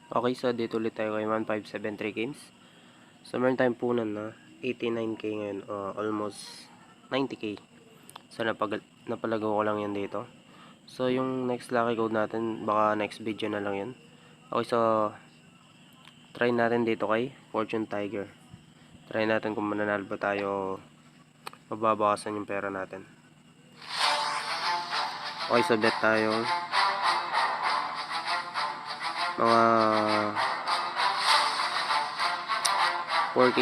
Okay, so dito ulit tayo kay 1573 games. So meron tayong punan na 89k ngayon, almost 90k. So napalagaw ko lang yan dito. So yung next lucky code natin, baka next video na lang yan. Okay, so try natin dito kay Fortune Tiger. Try natin kung mananalo ba tayo, mababawasan yung pera natin. Okay, so bet tayo mga 4k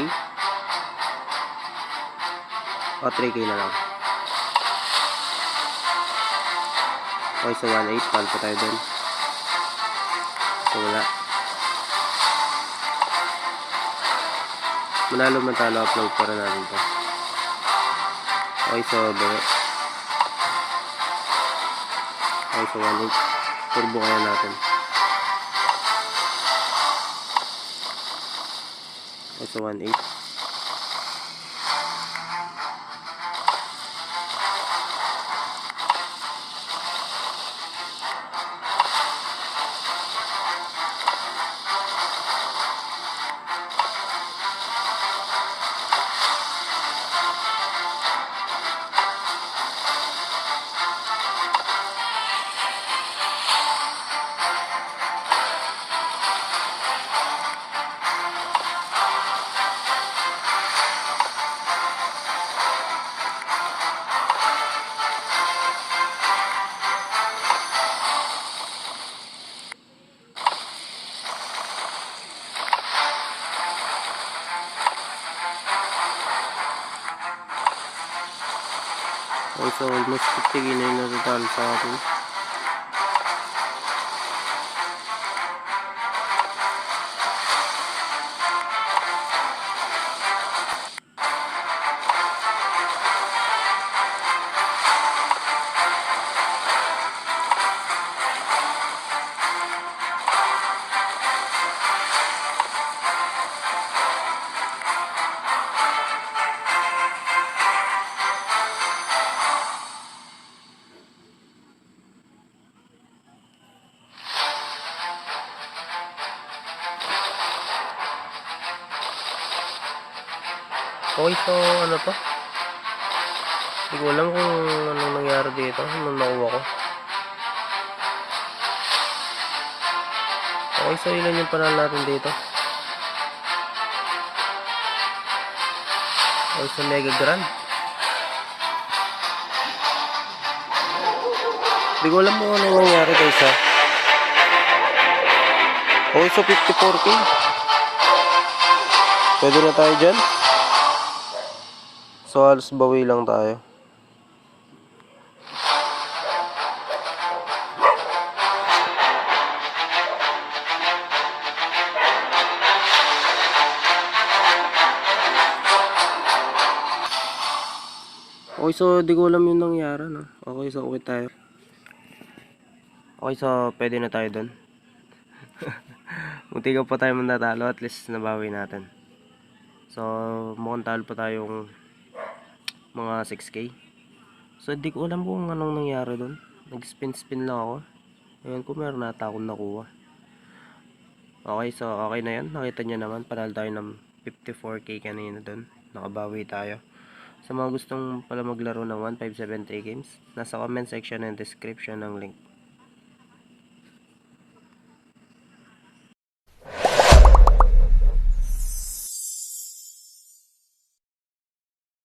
o 3k na lang. Okay, so 1.8 pal pa tayo dun. So wala, manalo matalo, upload para natin to. Okay, so bago. Okay, so 1.8 turbo kaya natin. Okay, so 1.8. Okay, so almost 50k na yung natatalo sa atin. Okay, so ano to? Hindi ko alam kung anong nangyari dito nung nakuha ko. Okay, so ilan yung panalo natin dito? Okay, so Mega Grand. Hindi ko alam kung anong nangyari guys ha. Okay, so 54k. Pwede na tayo dyan. So halos bawi lang tayo. Okay, so di ko alam yung nangyari no. Okay, so okay tayo. Okay, so pwede na tayo dun. Munti ka pa tayo manatalo, at least nabawi natin. So mukhang talo pa tayong mga 6k. So di ko alam kung anong nangyari dun. Nag-spin lang ako. Ayan, kung meron nata akong nakuha. Okay, so okay na yan. Nakita nyo naman, panalo tayo ng 54k kanina dun. Nakabawi tayo. Sa mga gustong pala maglaro ng 1573 games, nasa comment section and description ng link.